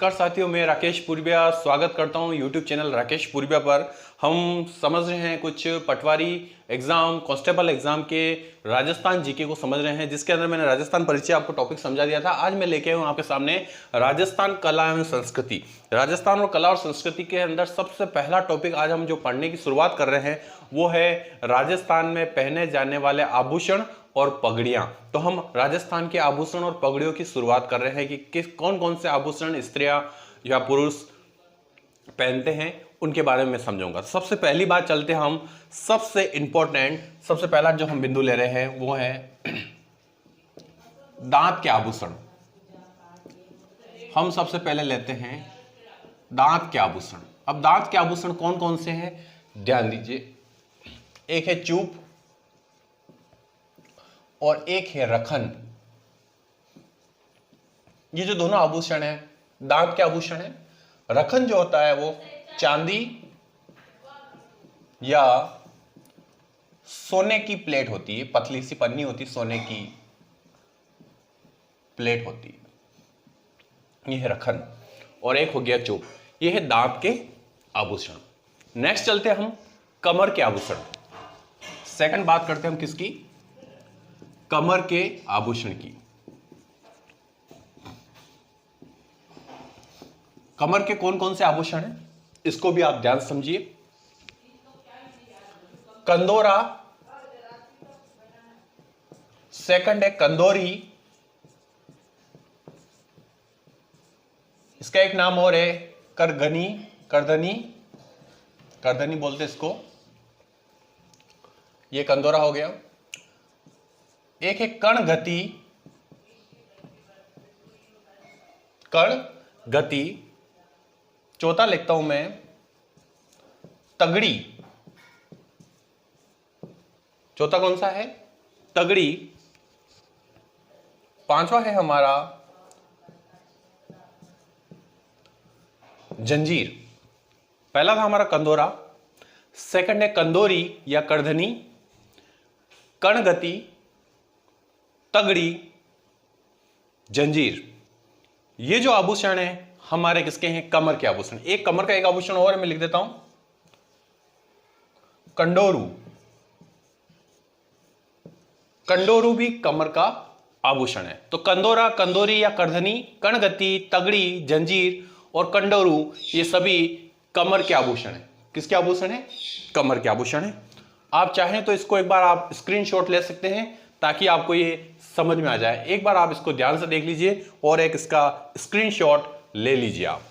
नमस्कार साथियों, मैं राकेश पूर्विया स्वागत करता हूं YouTube चैनल राकेश पूर्विया पर। हम समझ रहे हैं कुछ पटवारी एग्जाम, कांस्टेबल एग्जाम के राजस्थान जीके को समझ रहे हैं, जिसके अंदर मैंने राजस्थान परिचय आपको टॉपिक समझा दिया था। आज मैं लेके आया हूं आपके सामने राजस्थान कला एवं संस्कृति। राजस्थान और कला और संस्कृति के अंदर सबसे पहला टॉपिक आज हम जो पढ़ने की शुरुआत कर रहे हैं वो है राजस्थान में पहने जाने वाले आभूषण और पगड़ियां। तो हम राजस्थान के आभूषण और पगड़ियों की शुरुआत कर रहे हैं कि किस कौन कौन से आभूषण स्त्रियां या पुरुष पहनते हैं, उनके बारे में समझाऊंगा। सबसे पहली बात चलते हैं हम सबसे इंपॉर्टेंट, सबसे पहला जो हम बिंदु ले रहे हैं वो है दांत के आभूषण। हम सबसे पहले लेते हैं दांत के आभूषण। अब दांत के आभूषण कौन कौन से हैं ध्यान दीजिए। एक है चूप और एक है रखन। ये जो दोनों आभूषण है दांत के आभूषण है। रखन जो होता है वो चांदी या सोने की प्लेट होती है, पतली सी पन्नी होती, सोने की प्लेट होती है, ये है रखन। और एक हो गया चूप, ये है दांत के आभूषण। नेक्स्ट चलते हैं हम कमर के आभूषण। सेकंड बात करते हैं हम किसकी? कमर के आभूषण की। कमर के कौन कौन से आभूषण हैं इसको भी आप ध्यान से समझिए। कंदोरा, सेकंड है कंदोरी, इसका एक नाम और है करगनी, करदनी, करदनी बोलते इसको, ये कंदोरा हो गया। एक है कणगति, कणगति। चौथा लिखता हूं मैं तगड़ी। चौथा कौन सा है? तगड़ी। पांचवा है हमारा जंजीर। पहला था हमारा कंदोरा, सेकंड है कंदोरी या करधनी, कणगति, तगड़ी, जंजीर। ये जो आभूषण है हमारे किसके हैं? कमर के आभूषण। एक कमर का एक आभूषण और मैं लिख देता हूं कंडोरू। कंडोरू भी कमर का आभूषण है। तो कंदोरा, कंदोरी या करधनी, कणगति, तगड़ी, जंजीर और कंडोरू ये सभी कमर के आभूषण है। किसके आभूषण है? कमर के आभूषण है। आप चाहें तो इसको एक बार आप स्क्रीनशॉट ले सकते हैं ताकि आपको ये समझ में आ जाए। एक बार आप इसको ध्यान से देख लीजिए और एक इसका स्क्रीनशॉट ले लीजिए आप।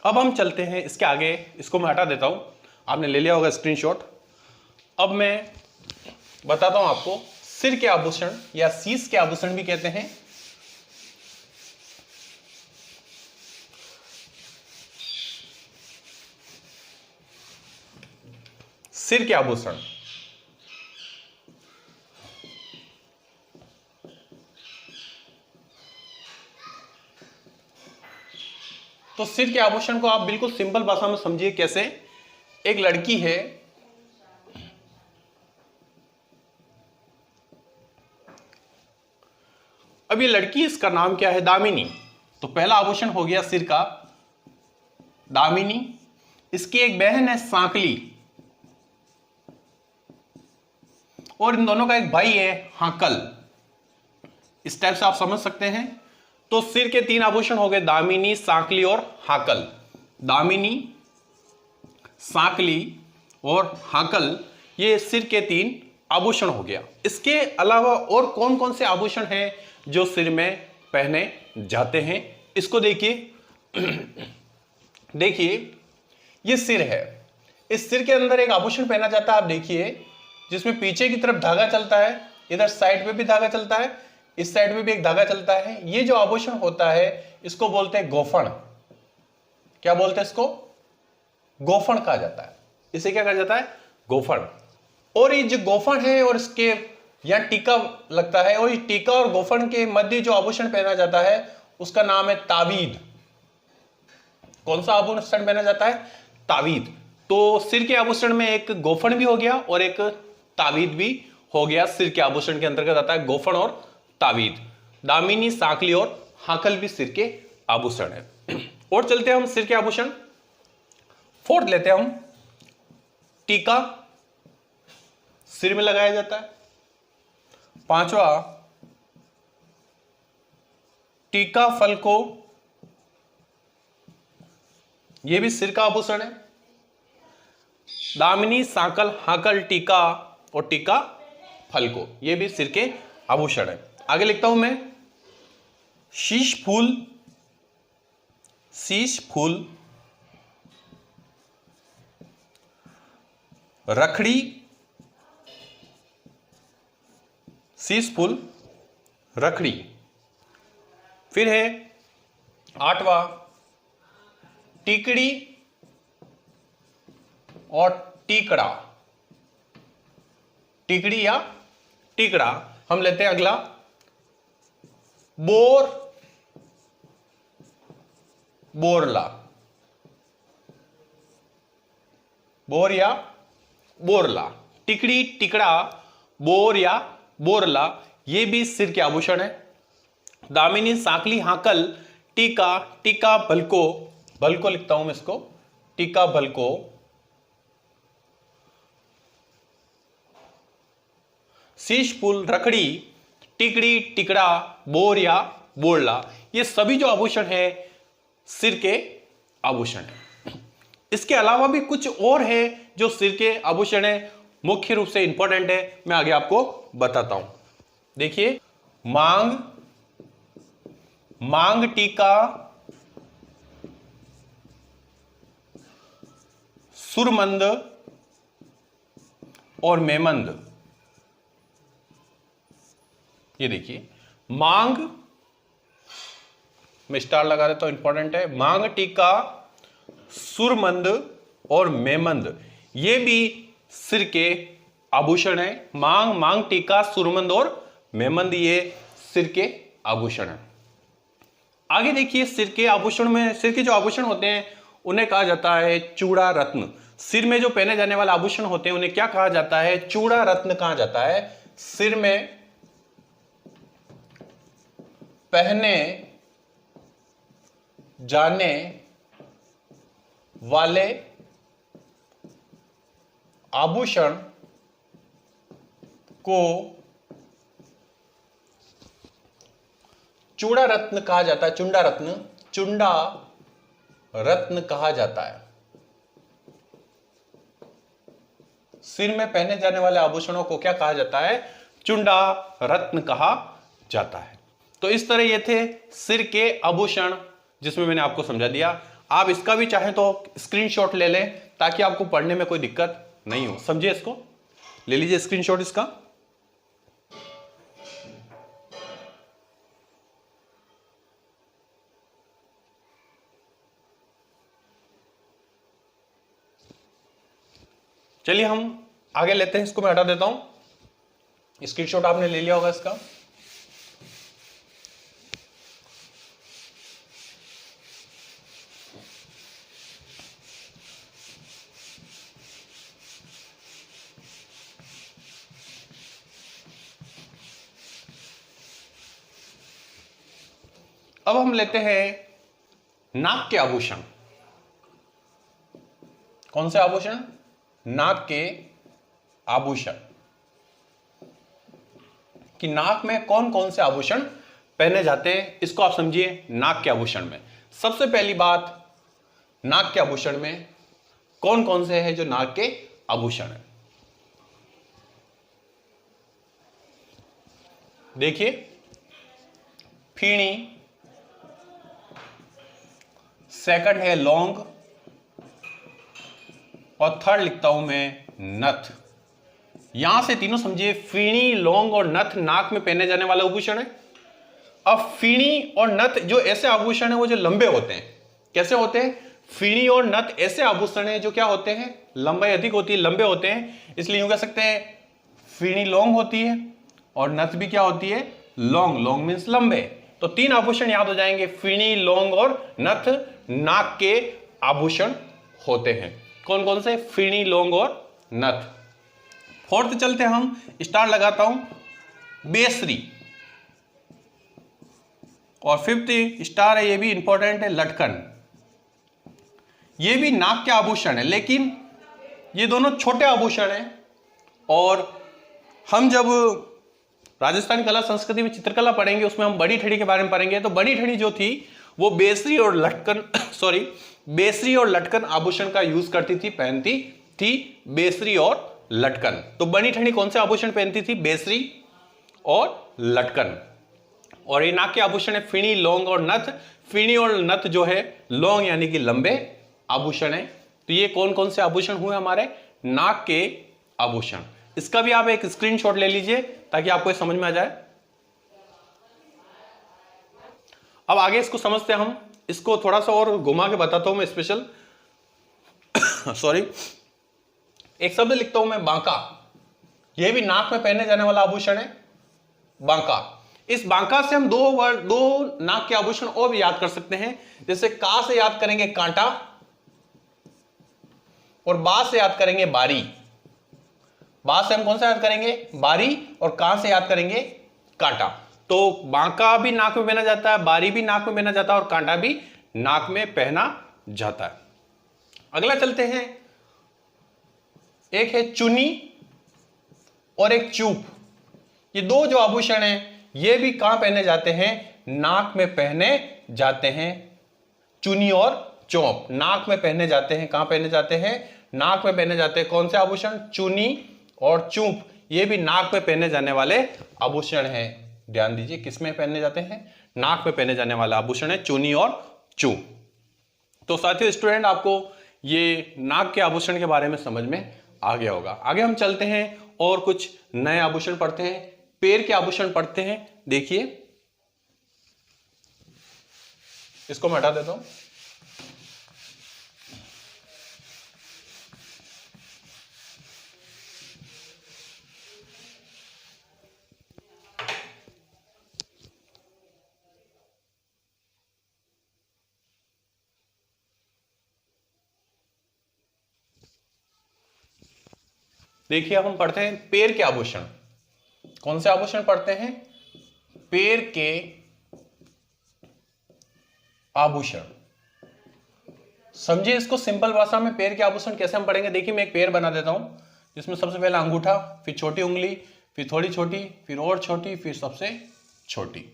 अब हम चलते हैं इसके आगे, इसको मैं हटा देता हूं, आपने ले लिया होगा स्क्रीनशॉट। अब मैं बताता हूं आपको सिर के आभूषण या शीश के आभूषण भी कहते हैं। सिर के आभूषण, तो सिर के आभूषण को आप बिल्कुल सिंपल भाषा में समझिए। कैसे? एक लड़की है, अब ये लड़की, इसका नाम क्या है? दामिनी। तो पहला आभूषण हो गया सिर का दामिनी। इसकी एक बहन है सांकली और इन दोनों का एक भाई है हाकल। इस टाइप से आप समझ सकते हैं। तो सिर के तीन आभूषण हो गए दामिनी, सांकली और हाकल। दामिनी, सांकली और हाकल ये सिर के तीन आभूषण हो गया। इसके अलावा और कौन कौन से आभूषण हैं जो सिर में पहने जाते हैं इसको देखिए। देखिए ये सिर है, इस सिर के अंदर एक आभूषण पहना जाता है, आप देखिए, जिसमें पीछे की तरफ धागा चलता है, इधर साइड पे भी धागा चलता है, इस साइड में भी एक धागा चलता है। ये जो आभूषण होता है इसको बोलते हैं गोफण। क्या बोलते हैं इसको? गोफण कहा जाता है। इसे क्या कहा जाता है? गोफण। और ये जो गोफण है और इसके यहां टीका लगता है, और ये टीका और गोफण के मध्य जो आभूषण पहना जाता है उसका नाम है तावीद। कौन सा आभूषण पहना जाता है? तावीद। तो सिर के आभूषण में एक गोफन भी हो गया और एक तावीज भी हो गया। सिर के आभूषण के अंतर्गत आता है गोफन और तावीज। दामिनी, सांकली और हाकल भी सिर के आभूषण है। और चलते हैं हम सिर के आभूषण। फोर्थ लेते हैं हम टीका, सिर में लगाया जाता है। पांचवा टीका फलको, यह भी सिर का आभूषण है। दामिनी, सांकल, हाकल, टीका और टीका फलको, यह भी सिर के आभूषण है। आगे लिखता हूं मैं शीश फूल, शीश फूल, रखड़ी, शीश फूल, रखड़ी। फिर है आठवां टीकड़ी और टीकड़ा, टीकड़ी या टीकड़ा। हम लेते हैं अगला बोर, बोरला, बोर या बोरला। टिकड़ी, टिकड़ा, बोर या बोरला, ये भी सिर के आभूषण है। दामिनी, सांकली, हाकल, टीका, टीका भलको, भलको लिखता हूं मैं इसको, टीका भलको, शीश फूल, रखड़ी, टिकड़ी, टिकड़ा, बोर या बोरला, ये सभी जो आभूषण है सिर के आभूषण है। इसके अलावा भी कुछ और है जो सिर के आभूषण है, मुख्य रूप से इंपॉर्टेंट है, मैं आगे आपको बताता हूं। देखिए मांग, मांग टीका, सुरमंद और मेमंद। ये देखिए मांग में स्टार लगा देता हूं, इंपॉर्टेंट है। मांग टीका, सुरमंद और मेमंद, ये भी सिर के आभूषण है। मांग, मांग टीका, सुरमंद और मेमंद, ये सिर के आभूषण है। आगे देखिए सिर के आभूषण में, सिर के जो आभूषण होते हैं उन्हें कहा जाता है चूड़ा रत्न। सिर में जो पहने जाने वाले आभूषण होते हैं उन्हें क्या कहा जाता है? चूड़ा रत्न कहा जाता है। सिर में पहने जाने वाले आभूषण को चूड़ा रत्न कहा जाता है। चुंडा रत्न, चुंडा रत्न कहा जाता है। सिर में पहने जाने वाले आभूषणों को क्या कहा जाता है? चुंडा रत्न कहा जाता है। तो इस तरह ये थे सिर के आभूषण, जिसमें मैंने आपको समझा दिया। आप इसका भी चाहें तो स्क्रीनशॉट ले लें ताकि आपको पढ़ने में कोई दिक्कत नहीं हो। समझिए, इसको ले लीजिए स्क्रीनशॉट इसका। चलिए हम आगे लेते हैं, इसको मैं हटा देता हूं। स्क्रीनशॉट आपने ले लिया होगा इसका। अब हम लेते हैं नाक के आभूषण। कौन से आभूषण? नाक के आभूषण। कि नाक में कौन कौन से आभूषण पहने जाते हैं, इसको आप समझिए। नाक के आभूषण में सबसे पहली बात, नाक के आभूषण में कौन कौन से हैं जो नाक के आभूषण हैं? देखिए, फीणी, सेकंड है लौंग, और थर्ड लिखता हूं मैं नथ। यहां से तीनों समझिए, फीणी, लौंग और नथ नाक में पहने जाने वाला आभूषण है। अब फीणी और नथ जो ऐसे आभूषण है वो जो लंबे होते हैं। कैसे होते हैं? फीणी और नथ ऐसे आभूषण है जो क्या होते हैं? लंबाई अधिक होती है, लंबे होते हैं। इसलिए यूं कह सकते हैं फीणी लौंग होती है और नथ भी क्या होती है? लौंग। लौंग मीन्स लंबे। तो तीन आभूषण याद हो जाएंगे, फीणी, लौंग और नथ नाक के आभूषण होते हैं। कौन कौन से? फीणी, लौंग और नथ। फोर्थ चलते हम, स्टार लगाता हूं बेसरी। और फिफ्थ स्टार है, ये भी इंपॉर्टेंट है, लटकन। ये भी नाक के आभूषण है, लेकिन ये दोनों छोटे आभूषण हैं। और हम जब राजस्थान कला संस्कृति में चित्रकला पढ़ेंगे उसमें हम बड़ी ठड़ी के बारे में पढ़ेंगे। तो बड़ी ठड़ी जो थी वो बेसरी और लटकन बेसरी और लटकन आभूषण का यूज करती थी, पहनती थी बेसरी और लटकन। तो बड़ी ठड़ी कौन से आभूषण पहनती थी? बेसरी और लटकन। और ये नाक के आभूषण है फीणी, लौंग और नथ। फीणी और नथ जो है लौंग यानी कि लंबे आभूषण है। तो ये कौन कौन से आभूषण हुए हमारे? नाक के आभूषण। इसका भी आप एक स्क्रीनशॉट ले लीजिए ताकि आपको ये समझ में आ जाए। अब आगे इसको समझते हैं हम। इसको थोड़ा सा और घुमा के बताता हूं मैं स्पेशल सॉरी। एक शब्द लिखता हूं मैं, बांका। यह भी नाक में पहने जाने वाला आभूषण है, बांका। इस बांका से हम दो नाक के आभूषण और भी याद कर सकते हैं। जैसे का से याद करेंगे कांटा, और बा से याद करेंगे बारी। बा से हम कौन सा याद करेंगे? बारी। और का से याद करेंगे कांटा। तो बांका भी नाक में पहना जाता है, बारी भी नाक में पहना जाता है, और कांटा भी नाक में पहना जाता है। अगला चलते हैं, एक है चुनी और एक चूप। ये दो जो आभूषण हैं ये भी कहां पहने जाते हैं? नाक में पहने जाते हैं। चुनी और चौप नाक में पहने जाते हैं। कहां पहने जाते हैं? नाक में पहने जाते हैं। कौन से आभूषण? चुनी और चूप। ये भी नाक में पहने जाने वाले आभूषण हैं। ध्यान दीजिए, किसमें पहने जाते हैं? नाक में पहने जाने वाला आभूषण है चुनी और चूप। तो साथियों स्टूडेंट, आपको ये नाक के आभूषण के बारे में समझ में आ गया होगा। आगे हम चलते हैं और कुछ नए आभूषण पढ़ते हैं। पैर के आभूषण पढ़ते हैं। देखिए, इसको मैं हटा देता हूं। देखिए, अब हम पढ़ते हैं पैर के आभूषण। कौन से आभूषण पढ़ते हैं? पैर के आभूषण। समझिए इसको सिंपल भाषा में, पैर के आभूषण कैसे हम पढ़ेंगे। देखिए, मैं एक पैर बना देता हूं जिसमें सबसे पहले अंगूठा, फिर छोटी उंगली, फिर थोड़ी छोटी, फिर और छोटी, फिर सबसे छोटी।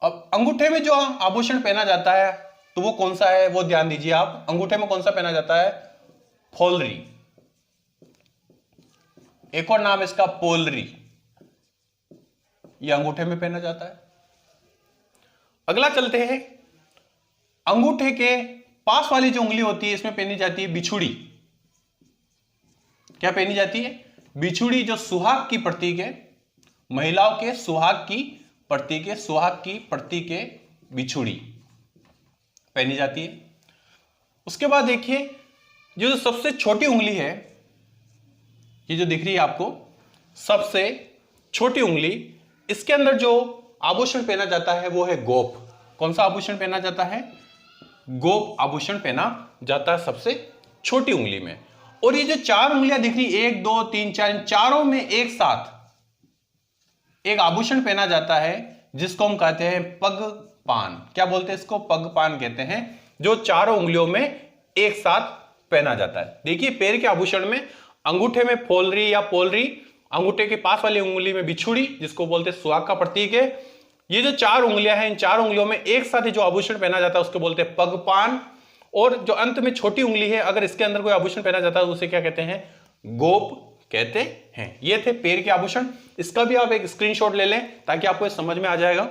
अब अंगूठे में जो आभूषण पहना जाता है तो वो कौन सा है? वो ध्यान दीजिए आप। अंगूठे में कौन सा पहना जाता है? फोलरी। एक और नाम इसका पोलरी। ये अंगूठे में पहना जाता है। अगला चलते हैं, अंगूठे के पास वाली जो उंगली होती है इसमें पहनी जाती है बिछुड़ी। क्या पहनी जाती है? बिछुड़ी, जो सुहाग की प्रतीक है। महिलाओं के सुहाग की प्रतीक है। सुहाग की प्रतीक है बिछुड़ी, पहनी जाती है। उसके बाद देखिए, जो सबसे छोटी उंगली है, ये जो दिख रही है आपको, सबसे छोटी उंगली, इसके अंदर जो आभूषण पहना जाता है वो है गोप। कौन सा आभूषण पहना जाता है? गोप आभूषण पहना जाता है सबसे छोटी उंगली में। और ये जो चार उंगलियां दिख रही, 1 2 3 4, इन चारों में एक साथ एक आभूषण पहना जाता है जिसको हम कहते हैं पग पान। क्या बोलते हैं इसको? पग पान कहते हैं, जो चारों उंगलियों में एक साथ पहना जाता है। देखिए, पैर के आभूषण में अंगूठे में फोलरी या पोलरी, अंगूठे के पास वाली उंगली में बिछुड़ी जिसको बोलते हैं सुहाग का प्रतीक है। ये जो चार उंगलियां हैं, इन चार उंगलियों में एक साथ ही जो आभूषण पहना जाता है उसको बोलते हैं पगपान। और जो अंत में छोटी उंगली है, अगर इसके अंदर कोई आभूषण पहना जाता है तो उसे क्या कहते हैं? गोप कहते हैं। ये थे पैर के आभूषण। इसका भी आप एक स्क्रीनशॉट ले लें ताकि आपको समझ में आ जाएगा।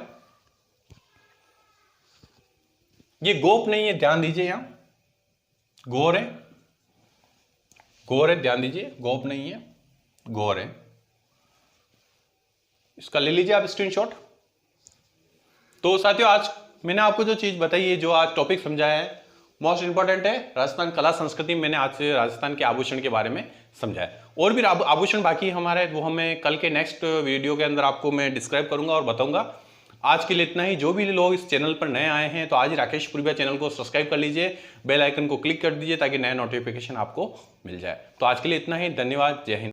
ये गोप नहीं है, ध्यान दीजिए, यहां गौर है, गौर है, ध्यान दीजिए, गोप नहीं है, गौर है। इसका ले लीजिए आप स्क्रीनशॉट। तो साथियों, आज मैंने आपको जो चीज बताई है, जो आज टॉपिक समझाया है, मोस्ट इंपॉर्टेंट है राजस्थान कला संस्कृति। मैंने आज से राजस्थान के आभूषण के बारे में समझाया। और भी आभूषण बाकी हमारे, वो हमें कल के नेक्स्ट वीडियो के अंदर आपको मैं डिस्क्राइब करूंगा और बताऊंगा। आज के लिए इतना ही। जो भी लोग इस चैनल पर नए आए हैं तो आज ही राकेश पूर्विया चैनल को सब्सक्राइब कर लीजिए, बेल आइकन को क्लिक कर दीजिए ताकि नया नोटिफिकेशन आपको मिल जाए। तो आज के लिए इतना ही, धन्यवाद, जय हिंद।